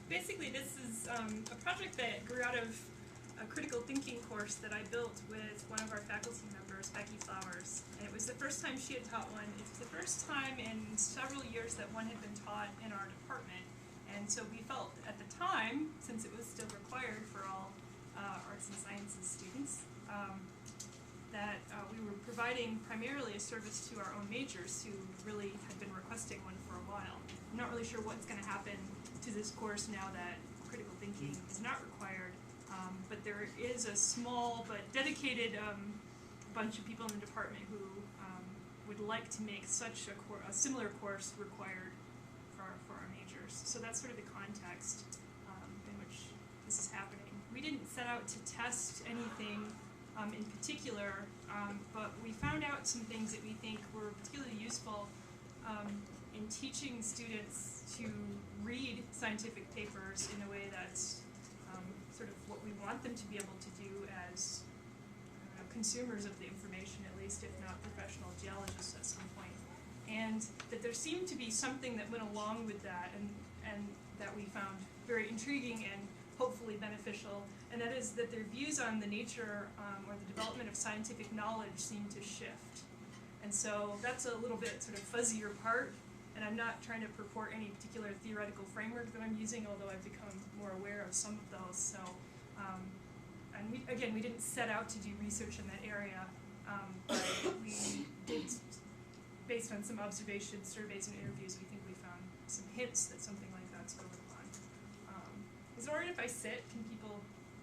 basically this is a project that grew out of a critical thinking course that I built with one of our faculty members, Becky Flowers. And it was the first time she had taught one. It's the first time in several years that one had been taught in our department. And so we felt at the time, since it was still required for all arts and sciences students, that we were providing primarily a service to our own majors who really had been requesting one for a while. I'm not really sure what's going to happen to this course now that critical thinking is not required, but there is a small but dedicated bunch of people in the department who would like to make such a similar course required for our majors. So that's sort of the context in which this is happening. We didn't set out to test anything in particular, but we found out some things that we think were particularly useful in teaching students to read scientific papers in a way that's sort of what we want them to be able to do as consumers of the information, at least, if not professional geologists at some point. And that there seemed to be something that went along with that and that we found very intriguing and hopefully beneficial, and that is that their views on the nature or the development of scientific knowledge seem to shift. And so that's a little bit sort of fuzzier part, and I'm not trying to purport any particular theoretical framework that I'm using, although I've become more aware of some of those. So, and we didn't set out to do research in that area, but we did, based on some observations, surveys, and interviews, we think we found some hints that something like that's going on. Is it alright if I sit? Can people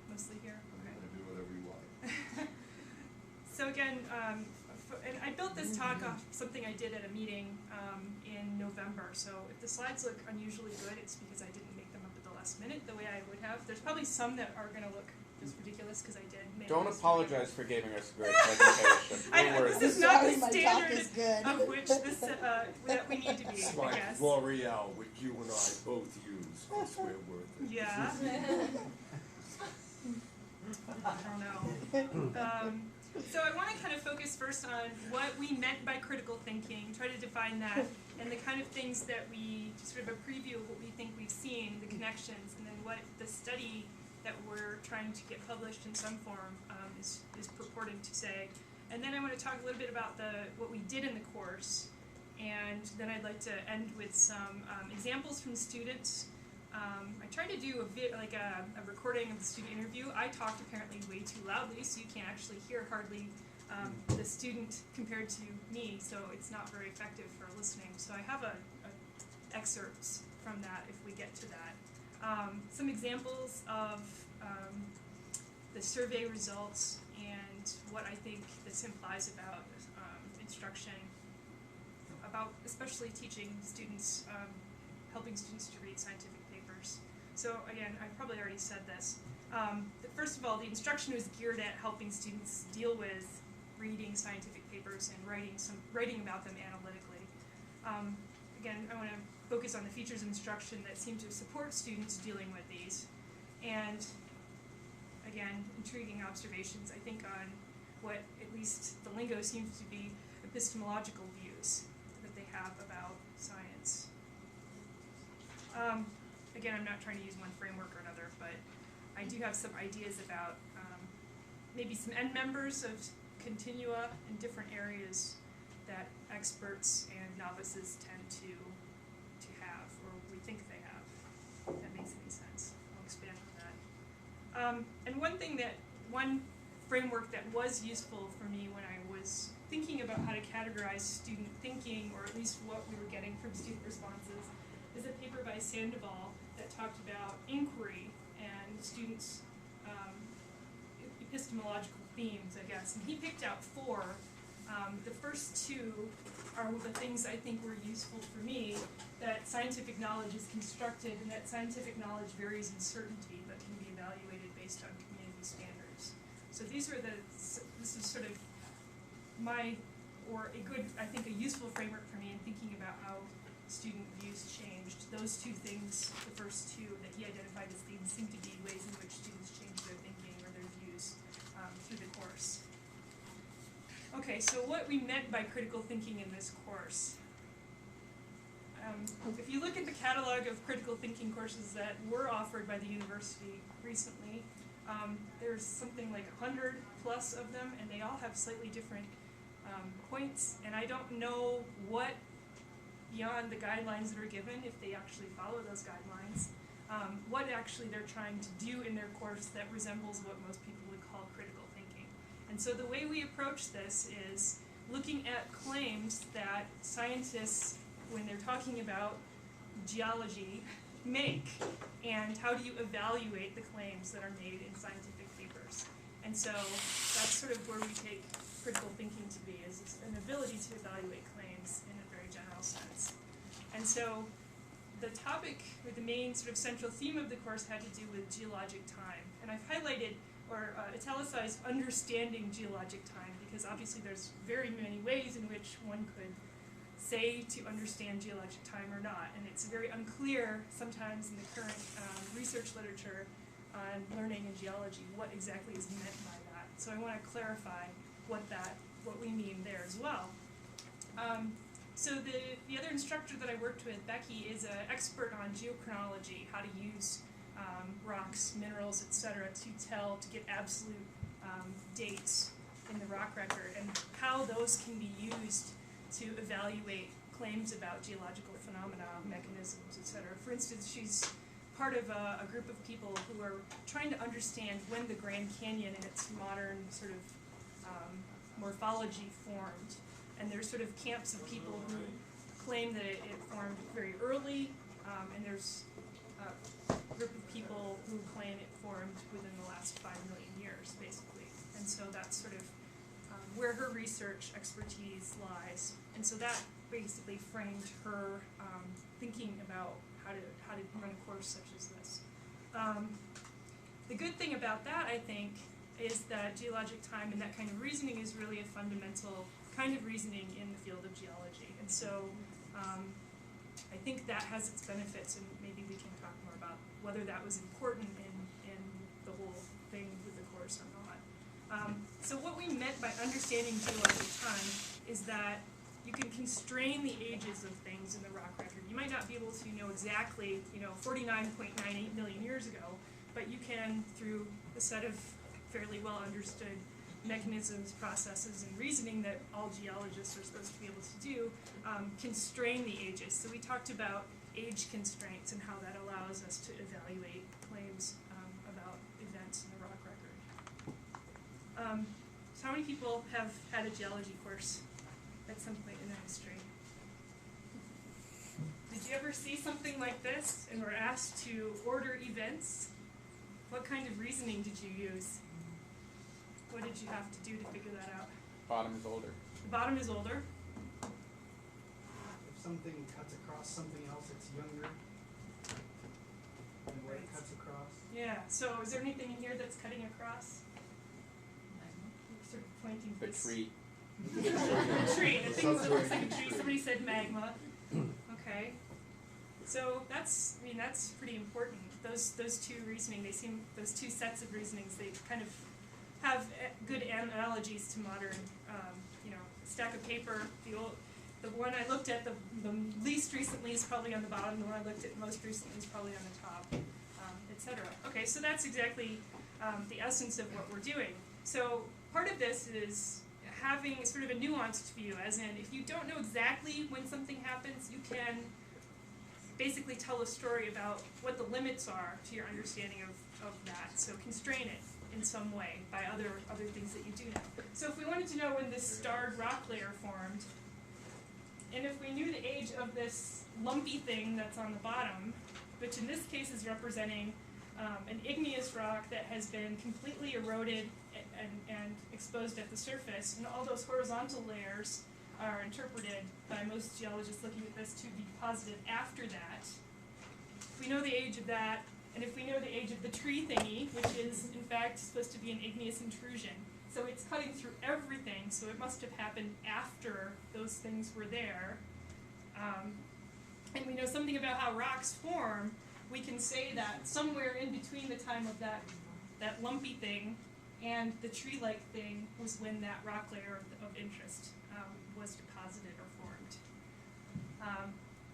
mostly hear? Okay. You can do whatever you want. So again, and I built this talk off something I did at a meeting in November. So if the slides look unusually good, it's because I didn't make them up at the last minute the way I would have. There's probably some that are going to look just ridiculous because I did make Don't them apologize for giving us a great presentation. This is not the standard of which this that we need to be, It's I like guess. L'Oreal, which you and I both use, because we're worth it. Yeah. I don't know. So I want to kind of focus first on what we meant by critical thinking, try to define that, and the kind of things that we, just sort of a preview of what we think we've seen, the connections, and then what the study that we're trying to get published in some form is purporting to say. And then I want to talk a little bit about what we did in the course, and then I'd like to end with some examples from students. I tried to do a recording of the student interview. I talked apparently way too loudly, so you can't actually hear hardly the student compared to me, so it's not very effective for listening. So I have excerpts from that if we get to that. Some examples of the survey results and what I think this implies about instruction, about especially teaching students, helping students to read scientific papers. So again, I probably already said this. First of all, the instruction was geared at helping students deal with reading scientific papers and writing about them analytically. Again, I want to focus on the features of instruction that seem to support students dealing with these. And again, intriguing observations, I think, on what at least the lingo seems to be epistemological views that they have about science. Again, I'm not trying to use one framework or another, but I do have some ideas about maybe some end members of continua in different areas that experts and novices tend to have, or we think they have, if that makes any sense. I'll expand on that. And one framework that was useful for me when I was thinking about how to categorize student thinking, or at least what we were getting from student responses, is a paper by Sandoval that talked about inquiry and students' epistemological themes, I guess. And he picked out 4. The first 2 are the things I think were useful for me, that scientific knowledge is constructed and that scientific knowledge varies in certainty but can be evaluated based on community standards. So this is sort of a useful framework for me in thinking about how student views changed. Those 2 things, the first 2 that he identified as themes, seem to be ways in which students change their thinking or their views through the course. Okay, so what we meant by critical thinking in this course. If you look at the catalog of critical thinking courses that were offered by the university recently, there's something like 100 plus of them, and they all have slightly different points, and I don't know what, beyond the guidelines that are given, if they actually follow those guidelines, what actually they're trying to do in their course that resembles what most people would call critical thinking. And so the way we approach this is looking at claims that scientists, when they're talking about geology, make, and how do you evaluate the claims that are made in scientific papers. And so that's sort of where we take critical thinking to be, is an ability to evaluate claims in a very general sense. And so the topic, or the main sort of central theme of the course, had to do with geologic time. And I've highlighted or italicized understanding geologic time, because obviously there's very many ways in which one could say to understand geologic time or not, and it's very unclear sometimes in the current research literature on learning in geology what exactly is meant by that. So I want to clarify what we mean there as well. So the other instructor that I worked with, Becky, is an expert on geochronology, how to use rocks, minerals, etc., to get absolute dates in the rock record, and how those can be used to evaluate claims about geological phenomena, mechanisms, etc. For instance, she's part of a group of people who are trying to understand when the Grand Canyon in its modern sort of morphology formed. And there's sort of camps of people who claim that it formed very early, and there's a group of people who claim it formed within the last 5 million years, basically. And so that's sort of where her research expertise lies. And so that basically framed her thinking about how to run a course such as this. The good thing about that, I think, is that geologic time and that kind of reasoning is really a fundamental kind of reasoning in the field of geology. And so I think that has its benefits, and maybe we can talk more about whether that was important in the whole thing with the course or not. So what we meant by understanding geologic time is that you can constrain the ages of things in the rock record. You might not be able to know exactly, 49.98 million years ago, but you can, through a set of fairly well understood mechanisms, processes, and reasoning that all geologists are supposed to be able to do, constrain the ages. So we talked about age constraints and how that allows us to evaluate claims about events in the rock record. So how many people have had a geology course at some point in their history? Did you ever see something like this and were asked to order events? What kind of reasoning did you use? What did you have to do to figure that out? Bottom is older. The bottom is older. If something cuts across something else, it's younger than what it cuts across. Yeah, so is there anything in here that's cutting across? You're sort of pointing The this. tree. The tree. The thing that looks like a tree. Somebody said magma. Okay. So that's pretty important. Those two reasoning, those two sets of reasonings, they kind of have good analogies to modern, stack of paper. The one I looked at the least recently is probably on the bottom. The one I looked at most recently is probably on the top, etc. Okay, so that's exactly the essence of what we're doing. So part of this is having sort of a nuanced view, as in if you don't know exactly when something happens, you can basically tell a story about what the limits are to your understanding of that. So constrain it in some way by other things that you do know. So if we wanted to know when this starred rock layer formed, and if we knew the age of this lumpy thing that's on the bottom, which in this case is representing an igneous rock that has been completely eroded and exposed at the surface, and all those horizontal layers are interpreted by most geologists looking at this to be deposited after that. If we know the age of that, and if we know the age of the tree thingy, which is in fact supposed to be an igneous intrusion, so it's cutting through everything, so it must have happened after those things were there, and we know something about how rocks form, we can say that somewhere in between the time of that lumpy thing and the tree-like thing was when that rock layer of interest was deposited or formed.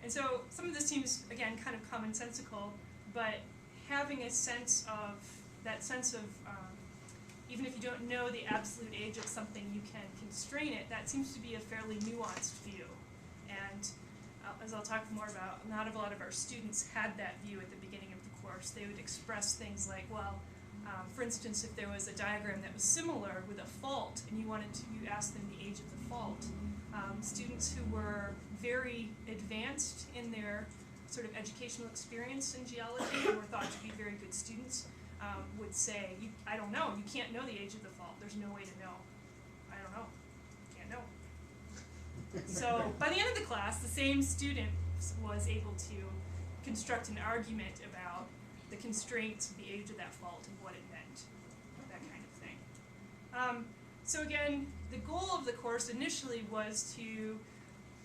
And so some of this seems, again, kind of commonsensical, but having a sense of, even if you don't know the absolute age of something, you can constrain it, that seems to be a fairly nuanced view. And as I'll talk more about, not a lot of our students had that view at the beginning of the course. They would express things like, well, for instance, if there was a diagram that was similar with a fault, and you asked them the age of the fault, students who were very advanced in their sort of educational experience in geology, who were thought to be very good students, would say, I don't know, you can't know the age of the fault, there's no way to know. I don't know, can't know. So by the end of the class, the same student was able to construct an argument about the constraints of the age of that fault and what it meant, that kind of thing. So again, the goal of the course initially was to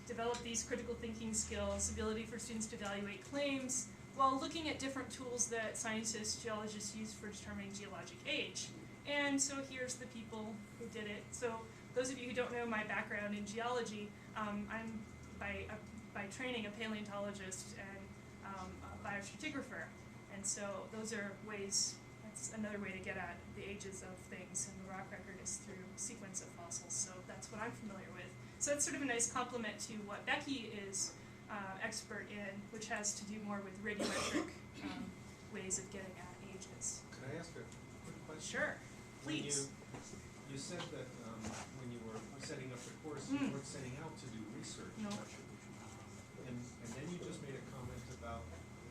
develop these critical thinking skills, ability for students to evaluate claims, while looking at different tools that scientists, geologists use for determining geologic age. And so here's the people who did it. So those of you who don't know my background in geology, I'm by training a paleontologist and a biostratigrapher. And so those are ways, that's another way to get at the ages of things, and the rock record is through sequence of fossils. So that's what I'm familiar with. So it's sort of a nice complement to what Becky is expert in, which has to do more with radiometric ways of getting at ages. Could I ask a quick question? Sure, please. You said that when you were setting up the course, you weren't setting out to do research. No. And then you just made a comment about,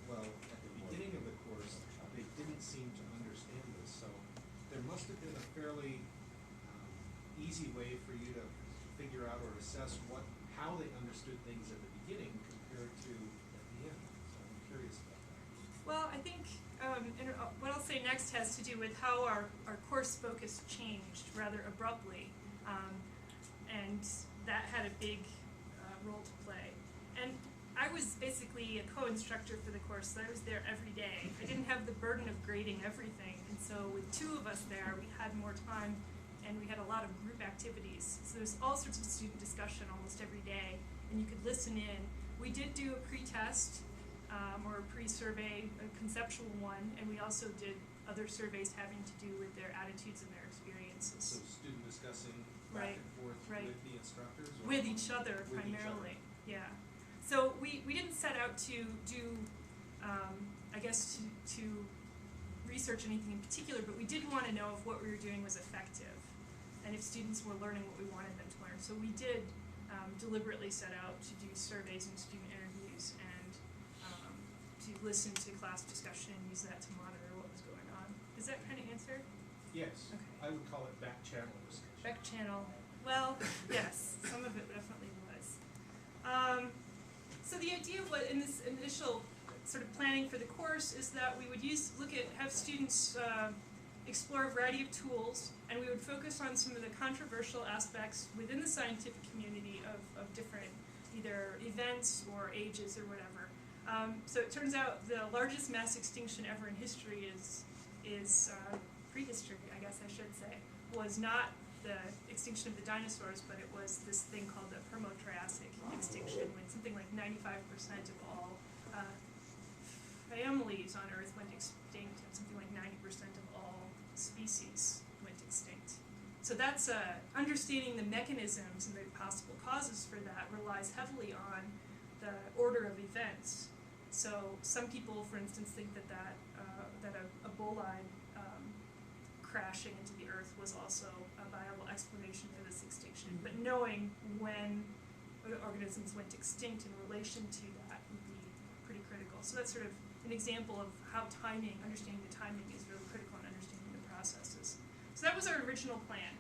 well, at the beginning of the course, they didn't seem to understand this. So there must have been a fairly easy way for you to figure out or assess how they understood things at the beginning compared to at the end. So I'm curious about that. Well, I think what I'll say next has to do with how our course focus changed rather abruptly, and that had a big role to play. And I was basically a co-instructor for the course, so I was there every day. I didn't have the burden of grading everything, and so with two of us there, we had more time, and we had a lot of group activities. So there's all sorts of student discussion almost every day, and you could listen in. We did do a pre-test, or a pre-survey, a conceptual one, and we also did other surveys having to do with their attitudes and their experiences. So student discussing Right, back and forth right. with the instructors? Or With each other, with each primarily, yeah. So we didn't set out to do, I guess, to research anything in particular, but we did want to know if what we were doing was effective, and if students were learning what we wanted them to learn. So we did deliberately set out to do surveys and student interviews, and to listen to class discussion and use that to monitor what was going on. Does that kind of answer? Yes. Okay. I would call it back channel discussion. Back channel. Well, yes, some of it definitely was. So the idea in this initial sort of planning for the course is that we would have students explore a variety of tools, and we would focus on some of the controversial aspects within the scientific community of different either events or ages or whatever. So it turns out the largest mass extinction ever in history is prehistory, I guess I should say, was not the extinction of the dinosaurs, but it was this thing called the Permo-Triassic extinction, when something like 95% of all families on Earth went extinct, and something like 90% of all species went extinct. So that's understanding the mechanisms and the possible causes for that relies heavily on the order of events. So some people, for instance, think that a bolide crashing into the Earth was also a viable explanation for this extinction. But knowing when organisms went extinct in relation to that would be pretty critical. So that's sort of an example of how understanding the timing is really critical in understanding the processes. So that was our original plan.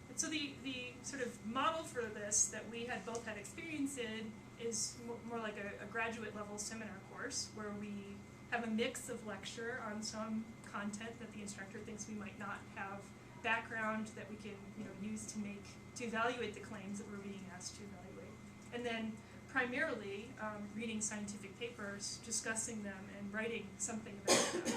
And so the sort of model for this that we had both had experience in is more like a graduate level seminar course, where we have a mix of lecture on some content that the instructor thinks we might not have background that we can use to evaluate the claims that we're being asked to evaluate, and then primarily reading scientific papers, discussing them, and writing something about them.